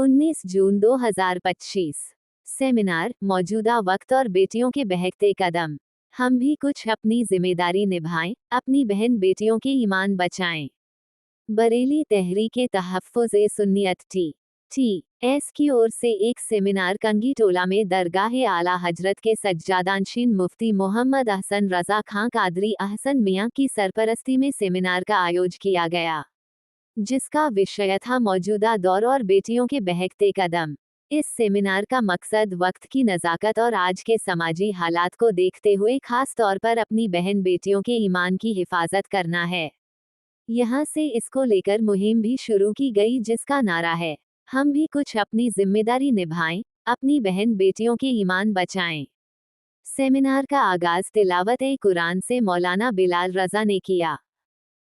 19 जून 2025। Seminar, मौजूदा वक्त और बेटियों के बहकते कदम। हम भी कुछ अपनी जिम्मेदारी निभाएं, अपनी बहन बेटियों के ईमान बचाएं। बरेली तहरीके तहफ़्फ़ुज़ सुन्नियत टी.एस. की ओर से एक सेमिनार कंगी टोला में दरगाह आला हजरत के सज्जादानशीन मुफ्ती मोहम्मद अहसन रज़ा खां कादरी अहसन मियां की सरपरस्ती में सेमिनार का आयोजन किया गया, जिसका विषय था मौजूदा दौर और बेटियों के बहकते कदम। इस सेमिनार का मकसद वक्त की नज़ाकत और आज के समाजी हालात को देखते हुए खास तौर पर अपनी बहन बेटियों के ईमान की हिफाजत करना है। यहाँ से इसको लेकर मुहिम भी शुरू की गई, जिसका नारा है, हम भी कुछ अपनी जिम्मेदारी निभाएं, अपनी बहन बेटियों के ईमान बचाएं। सेमिनार का आगाज तिलावत-ए-कुरान से मौलाना बिलाल रज़ा ने किया।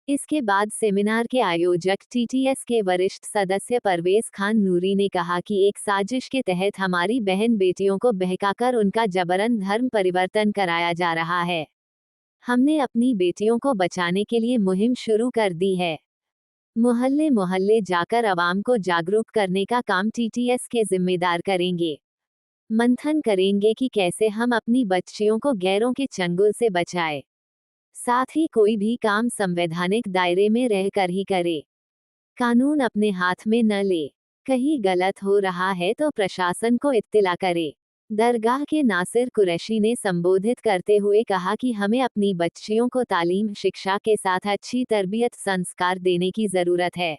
इसके बाद सेमिनार के आयोजक टीटीएस के वरिष्ठ सदस्य परवेज खान नूरी ने कहा कि एक साजिश के तहत हमारी बहन बेटियों को बहकाकर उनका जबरन धर्म परिवर्तन कराया जा रहा है। हमने अपनी बेटियों को बचाने के लिए मुहिम शुरू कर दी है। मोहल्ले मोहल्ले जाकर आवाम को जागरूक करने का काम टीटीएस के जिम्मेदार करेंगे। मंथन करेंगे कि कैसे हम अपनी बच्चियों को गैरों के चंगुल से बचाएं। साथ ही कोई भी काम संवैधानिक दायरे में रहकर ही करे, कानून अपने हाथ में न ले। कहीं गलत हो रहा है तो प्रशासन को इत्तिला करे। दरगाह के नासिर कुरैशी ने संबोधित करते हुए कहा कि हमें अपनी बच्चियों को तालीम शिक्षा के साथ अच्छी तरबियत संस्कार देने की जरूरत है।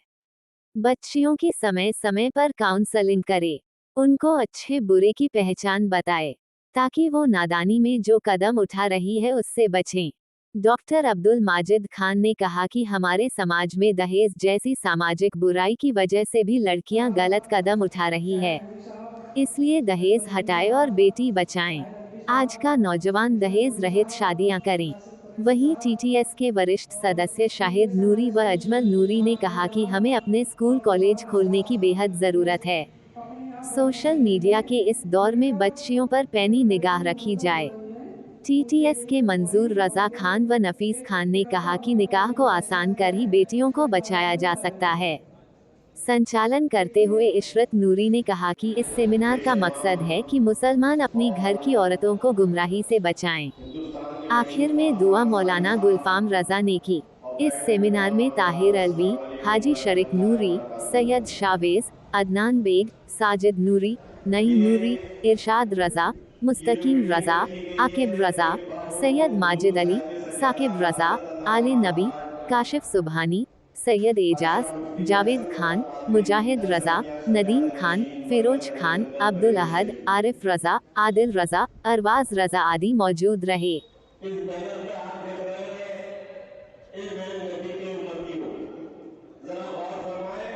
बच्चियों की समय समय पर काउंसलिंग करे, उनको अच्छे बुरे की पहचान बताए, ताकि वो नादानी में जो कदम उठा रही है उससे बचें। डॉक्टर अब्दुल माजिद खान ने कहा कि हमारे समाज में दहेज जैसी सामाजिक बुराई की वजह से भी लड़कियां गलत कदम उठा रही है, इसलिए दहेज हटाएं और बेटी बचाएं। आज का नौजवान दहेज रहित शादियां करें। वहीं टीटीएस के वरिष्ठ सदस्य शाहिद नूरी व अजमल नूरी ने कहा कि हमें अपने स्कूल कॉलेज खोलने की बेहद ज़रूरत है। सोशल मीडिया के इस दौर में बच्चियों पर पैनी निगाह रखी जाए। टीटीएस के मंजूर रज़ा खान व नफीस खान ने कहा कि निकाह को आसान कर ही बेटियों को बचाया जा सकता है। संचालन करते हुए इशरत नूरी ने कहा कि इस सेमिनार का मकसद है कि मुसलमान अपनी घर की औरतों को गुमराही से बचाएं। आखिर में दुआ मौलाना गुलफाम रज़ा ने की। इस सेमिनार में ताहिर अलवी, हाजी शरीक नूरी, सैयद शावेज, अदनान बेग, साजिद नूरी, नईम नूरी, इरशाद रज़ा, मुस्तकीम रज़ा, आकिब रज़ा, सैयद माजिद अली, साकिब रज़ा, आले नबी, काशिफ सुबहानी, सैयद एजाज, जावेद खान, मुजाहिद रज़ा, नदीम खान, फिरोज खान, अब्दुल अहद, आरिफ रज़ा, आदिल रज़ा, अरवाज रज़ा आदि मौजूद रहे। इस बैनर पे आप देख रहे हैं, इस बहन नबी के उम्मती को जरा गौर फरमाएं,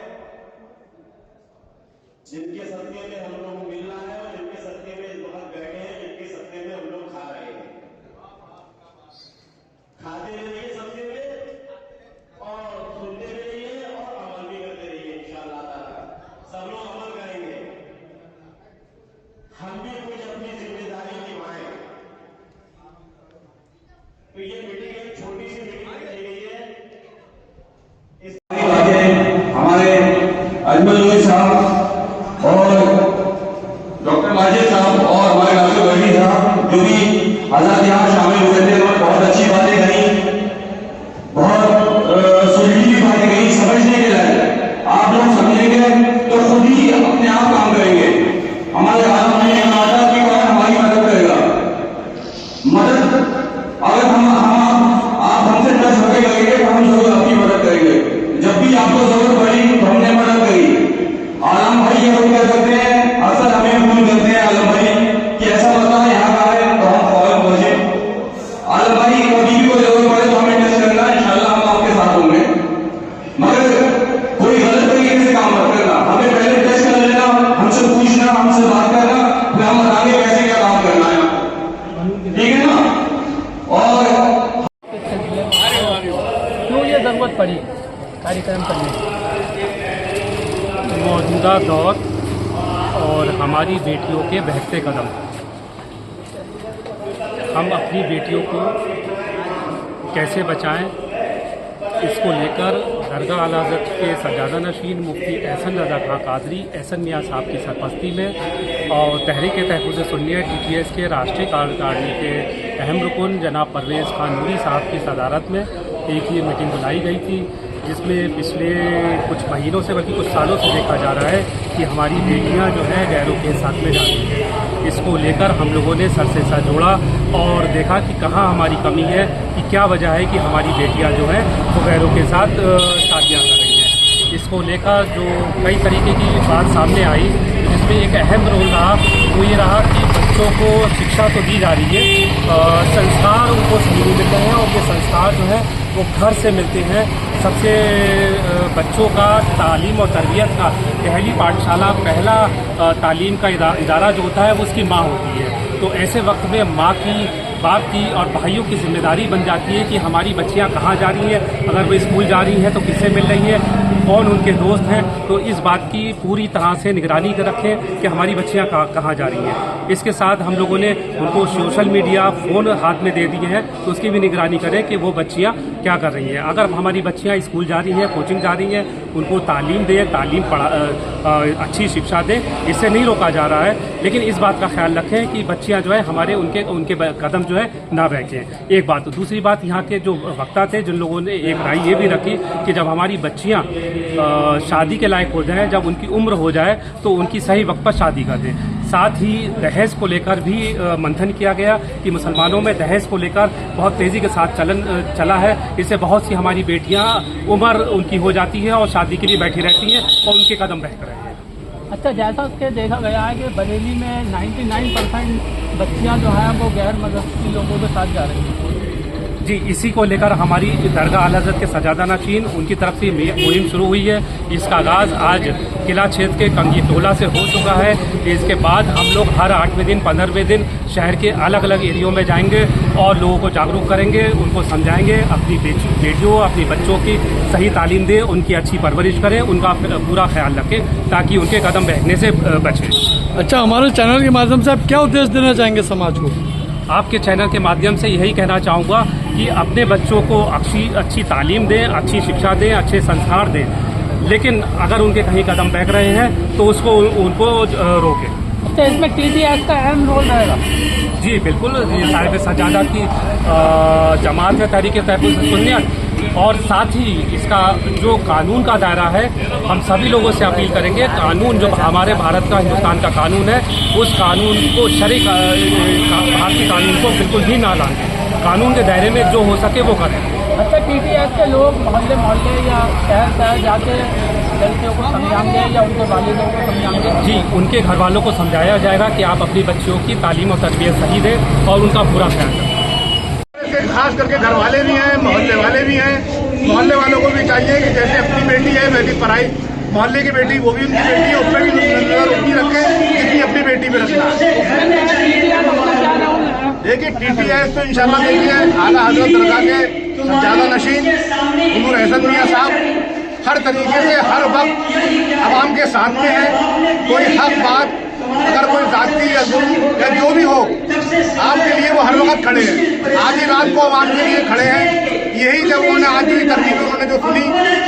जिनके सदके में हम लोग मिल रहा है और जिनके सदके में इस वक्त बैठे हैं, जिनके सदके में हम लोग खा रहे हैं। खाते रहिए सदके में और सुनते भी रहिए और अमल भी करते रहिए। इंशाअल्लाह ताला सब लोग अमल करेंगे। हम भी कुछ अपनी जिम्मेदारी निभाएं। तो ये मीटिंग एक छोटी सी मीटिंग रखी गई है। इस हमारे अजमल साहब और डॉक्टर माजिद साहब और हमारे नासिर वली साहब जो भी आजाद यहाँ शामिल हुए थे और बहुत अच्छी बातें कही, बहुत सुलझी बातें कही, समझने के लायक। आप लोग समझेंगे तो खुद ही अपने आप काम करेंगे। हमारे आलम ने यहाँ आता कि कौन हमारी मदद करेगा। मदद अगर आप हमसे 10 रुपए लगेंगे तो हम जरूर आपकी मदद करेंगे। जब भी आपको जरूरत पड़ी तो हमने मदद करी। आलम भाई ये लोग क्या करते हैं, अक्सर हमें फोन करते हैं आलम भाई कि ऐसा बता यहाँ का है, तो हम फौरन पहुंचे। आलम भाई कभी भी कोई जरूरत पड़े तो हमें टच करना, इंशाल्लाह हम आपके साथ होंगे। मगर कोई गलत तरीके से काम मत करना, हमें पहले टच कर लेना, हमसे पूछना, हमसे बात करना, फिर हम बताएंगे कैसे क्या काम करना है, ठीक है ना। और क्यों ये ज़रूरत पड़ी कार्यक्रम करने की? मौजूदा दौर और हमारी बेटियों के बहकते कदम। हम अपनी बेटियों को कैसे बचाएं, इसको लेकर दरगाह आला हज़रत के सज्जादा नशीन मुफ्ती एहसन रज़ा खां कादरी एहसन मियाँ साहब की सरपरस्ती में और तहरीक तहफ़्फ़ुज़ सुन्नियत TTS के राष्ट्रीय कार्यकारिणी के अहम रुकन जनाब परवेज़ खान नूरी साहब की सदारत में एक ये मीटिंग बुलाई गई थी, जिसमें पिछले कुछ महीनों से बल्कि कुछ सालों से देखा जा रहा है कि हमारी बेटियां जो है गैरों के साथ में जा रही हैं। इसको लेकर हम लोगों ने सर से सर जोड़ा और देखा कि कहाँ हमारी कमी है, कि क्या वजह है कि हमारी बेटियां जो हैं वो गैरों के साथ शादियाँ कर रही हैं। इसको लेकर जो कई तरीके की बात सामने आई, जिसमें एक अहम रोल रहा वो ये रहा कि बच्चों को शिक्षा तो दी जा रही है, संस्कार उनको सही नहीं मिल रहे हैं, और ये संस्कार जो है वो घर से मिलते हैं। सबसे बच्चों का तालीम और तरबियत का पहली पाठशाला, पहला तालीम का इदारा जो होता है वो उसकी माँ होती है। तो ऐसे वक्त में माँ की, बाप की और भाइयों की जिम्मेदारी बन जाती है कि हमारी बच्चियाँ कहाँ जा रही हैं, अगर वो स्कूल जा रही हैं तो किससे मिल रही हैं, कौन उनके दोस्त हैं। तो इस बात की पूरी तरह से निगरानी कर रखें कि हमारी बच्चियाँ कहाँ जा रही हैं। इसके साथ हम लोगों ने उनको सोशल मीडिया, फ़ोन हाथ में दे दिए हैं, तो उसकी भी निगरानी करें कि वो बच्चियाँ क्या कर रही हैं। अगर हमारी बच्चियाँ स्कूल जा रही हैं, कोचिंग जा रही हैं, उनको तालीम दें, अच्छी शिक्षा दें, इससे नहीं रोका जा रहा है। लेकिन इस बात का ख्याल रखें कि बच्चियाँ जो है हमारे उनके कदम जो है ना बहकें। एक बात। दूसरी बात, यहाँ के जो वक्ता थे जिन लोगों ने एक राय ये भी रखी कि जब हमारी बच्चियाँ शादी के लायक हो जाएं, जब उनकी उम्र हो जाए तो उनकी सही वक्त पर शादी कर दें। साथ ही दहेज को लेकर भी मंथन किया गया कि मुसलमानों में दहेज को लेकर बहुत तेज़ी के साथ चला है। इससे बहुत सी हमारी बेटियां उम्र उनकी हो जाती है और शादी के लिए बैठी रहती हैं और उनके कदम बहक रहे हैं। अच्छा, जैसा उसके देखा गया है कि बरेली में 99% बच्चियां जो हैं वो गैर मज़हबी लोगों के साथ जा रही हैं। जी, इसी को लेकर हमारी दरगाह आला हज़रत के सज्जादा नशीन उनकी तरफ से मुहिम शुरू हुई है। इसका आगाज़ आज किला क्षेत्र के कंगी टोला से हो चुका है। इसके बाद हम लोग हर 8वें दिन, 15वें दिन शहर के अलग अलग एरियो में जाएंगे और लोगों को जागरूक करेंगे, उनको समझाएंगे, अपनी बेटियों, अपनी बच्चों की सही तालीम दें, उनकी अच्छी परवरिश करें, उनका पूरा ख्याल रखें ताकि उनके कदम बहकने से बचें। अच्छा, हमारे चैनल के माध्यम से आप क्या उद्देश्य देना चाहेंगे समाज को? आपके चैनल के माध्यम से यही कहना चाहूँगा कि अपने बच्चों को अच्छी तालीम दें, अच्छी शिक्षा दें, अच्छे संस्कार दें, लेकिन अगर उनके कहीं कदम बहक रहे हैं तो उनको रोकें। अच्छा, इसमें TTS का अहम रोल रहेगा? जी बिल्कुल, ये साहिब सज्जादा की जमात है तहरीक तहफ़्फ़ुज़ सुन्नियत, और साथ ही इसका जो कानून का दायरा है, हम सभी लोगों से अपील करेंगे, कानून जो हमारे भारत का, हिंदुस्तान का कानून है, उस कानून को भारतीय कानून को बिल्कुल भी ना लाएं। कानून के दायरे में जो हो सके वो करें। अच्छा, TTS के लोग मोहल्ले या शहर जाके लड़कियों को समझाएंगे या उनके वालिदों को समझाएंगे? जी, उनके घर वालों को समझाया जाएगा कि आप अपनी बच्चियों की तालीम और तरबियत सही दें और उनका पूरा ख्याल रखें। खास करके घर वाले भी हैं, मोहल्ले वाले भी हैं। मोहल्ले वालों को भी चाहिए कि जैसे अपनी बेटी है वैसी पढ़ाई, मोहल्ले की बेटी वो भी उनकी बेटी है, उस पर भी नजर उतनी रखें जितनी अपनी बेटी पे रखना है। देखिए, TTS तो इंशाल्लाह देखिए आला हज़रत दरगाह के सज्जादा नशीन हुज़ूर एहसन मियाँ साहब हर तरीके से हर वक्त आवाम के साथ में है। कोई हक बात, अगर कोई जाति या जुल्म या जो भी हो, आपके लिए वो हर वक्त खड़े हैं। आधी रात को आवाम के लिए खड़े हैं। यही जब उन्होंने आज की तरकीब उन्होंने जो सुनी,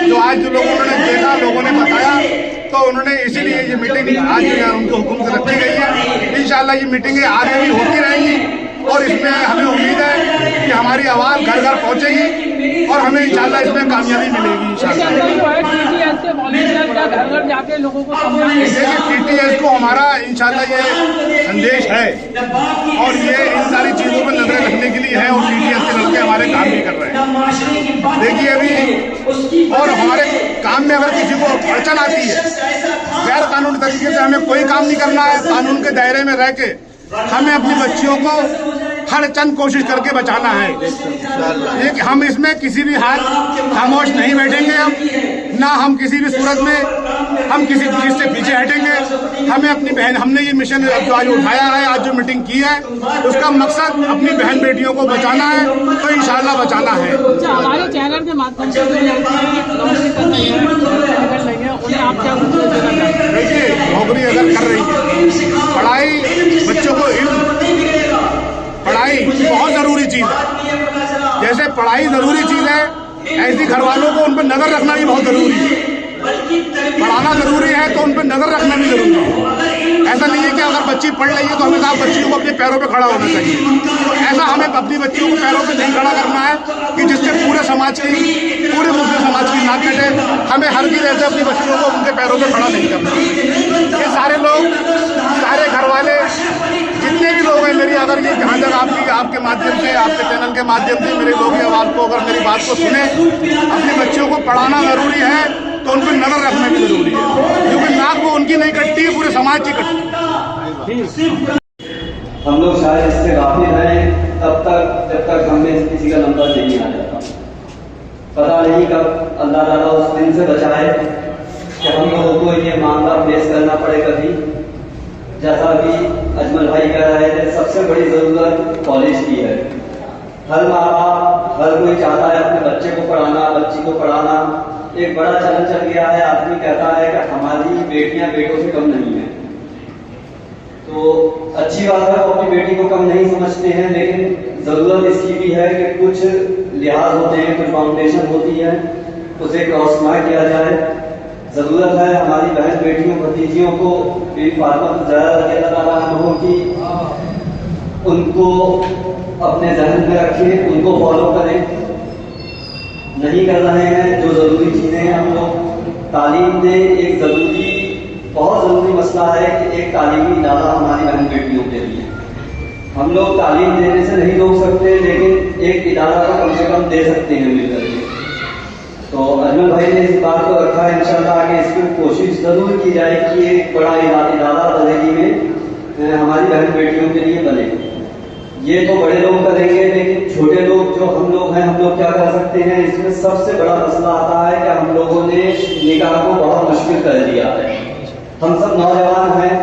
जो आज जो लोगों ने देखा, लोगों ने बताया, तो उन्होंने इसीलिए ये मीटिंग आज उनके हुक्म से रखी गई है। इंशाल्लाह ये मीटिंगें आगे भी होती रहेंगी और इसमें हमें उम्मीद है कि हमारी आवाज़ घर घर पहुँचेगी और हमें इंशाल्लाह इसमें कामयाबी मिलेगी। इंशाल्लाह देखिए, TTS को हमारा इंशाल्लाह ये संदेश है और ये इन सारी चीज़ों पर नजरें रखने के लिए है और TTS के लड़के हमारे काम भी कर रहे हैं। देखिए, अभी और हमारे काम में अगर किसी को अड़चन आती है, गैर कानूनी तरीके से हमें कोई काम नहीं करना है। कानून के दायरे में रह के हमें अपनी बच्चियों को हर चंद कोशिश करके बचाना है। हम इसमें किसी भी हाल खामोश नहीं बैठेंगे। ना हम किसी भी सूरत में हम किसी चीज़ से पीछे हटेंगे। हमें अपनी बहन, हमने ये मिशन जो आज उठाया है, आज जो मीटिंग की है, उसका मकसद अपनी बहन बेटियों को बचाना है, तो इंशाल्लाह बचाना है। हमारे चैनल के माध्यम से देखिए, नौकरी अगर कर रही है, पढ़ाई, बच्चों को पढ़ाई बहुत ज़रूरी चीज़ है। जैसे पढ़ाई ज़रूरी चीज़ है, ऐसी घर वालों को उन पर नजर रखना भी बहुत जरूरी है। पढ़ाना जरूरी है तो उन पर नजर रखना भी जरूरी है। ऐसा नहीं है कि अगर बच्ची पढ़ रही है तो हमेशा बच्चियों को अपने पैरों पे खड़ा होना चाहिए। तो ऐसा हमें अपनी बच्चियों को पैरों पे नहीं खड़ा करना है कि जिससे पूरे मुस्लिम समाज की नाक कटे। हमें हर चीज ऐसे अपनी बच्चियों को उनके पैरों पे खड़ा नहीं करना। ये सारे लोग, सारे घर वाले, जितने भी लोग हैं मेरी, अगर ये जहाँ तक आपके माध्यम से, आपके चैनल के माध्यम से मेरे लोग आवाज़ को, अगर मेरी बात को सुने, अपनी बच्चियों को पढ़ाना जरूरी है तो उन पर नजर रखना भी जरूरी है, क्योंकि नाक वो उनकी नहीं कटती, पूरे समाज की कटती। हम लोग शायद इससे गाफिल हैं तब तक जब तक हमें किसी का नंबर नहीं आ जाता। पता नहीं कब अल्लाह ताला उस दिन से बचाए कि हम लोगों को ये मामला फेस करना पड़े कभी। जैसा भी अजमल भाई कह रहे थे, सबसे बड़ी जरूरत कॉलेज की है। हर माँ बाप, हर कोई चाहता है अपने बच्चे को पढ़ाना, बच्ची को पढ़ाना। एक बड़ा चलन चल गया है, आदमी कहता है कि हमारी बेटियां बेटों से कम नहीं है। तो अच्छी बात है, वो अपनी बेटी को कम नहीं समझते हैं, लेकिन जरूरत इसकी भी है कि कुछ लिहाज होते हैं, कुछ फाउंडेशन होती है, उसे क्रॉस ना किया जाए। जरूरत है हमारी बहन बेटियों भतीजियों को भी फातमा ज़्यादा की उनको अपने जहन में रखें, उनको फॉलो करें। नहीं कर रहे हैं जो जरूरी चीजें हैं, हम लोग तालीम दें। एक जरूरी, बहुत जरूरी मसला है कि एक तालीमी इदारा हमारी बहन बेटियों के लिए। हम लोग तालीम देने से नहीं रोक सकते, लेकिन एक इदारा को कम से कम दे सकते हैं मिलकर के। तो अजमल भाई ने इस बात को रखा है इंशाल्लाह कि इसकी कोशिश जरूर की जाए कि एक बड़ा इदारा बरेली में हमारी बहन बेटियों के लिए बने। ये तो बड़े लोग करेंगे, लेकिन छोटे लोग जो हम लोग हैं, हम लोग क्या कर सकते हैं? इसमें सबसे बड़ा मसला आता है कि हम लोगों ने निकाह को बहुत मुश्किल कर दिया है। हम सब नौजवान हैं,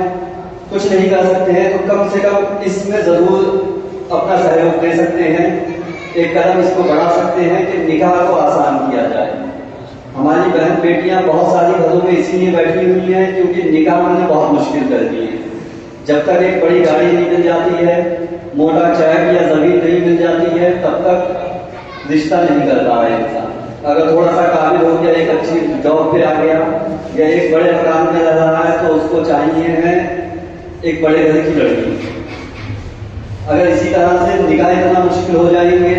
कुछ नहीं कर सकते हैं, तो कम से कम इसमें जरूर अपना सहयोग दे सकते हैं। एक कदम इसको बढ़ा सकते हैं कि निकाह को आसान किया जाए। हमारी बहन बेटियां बहुत सारी घरों में इसीलिए बैठी हुई हैं क्योंकि निकाह उन्हें बहुत मुश्किल कर दी है। जब तक एक बड़ी गाड़ी नहीं मिल जाती है, मोटा चैक या जमीन नहीं मिल जाती है, तब तक रिश्ता नहीं करता है इंसान। अगर थोड़ा सा काबिल हो गया, एक अच्छी जॉब पे आ गया या एक बड़े मकान में रह रहा है, तो उसको चाहिए है एक बड़े घर की लड़की। अगर इसी तरह से निकाह इतना मुश्किल हो जाएंगे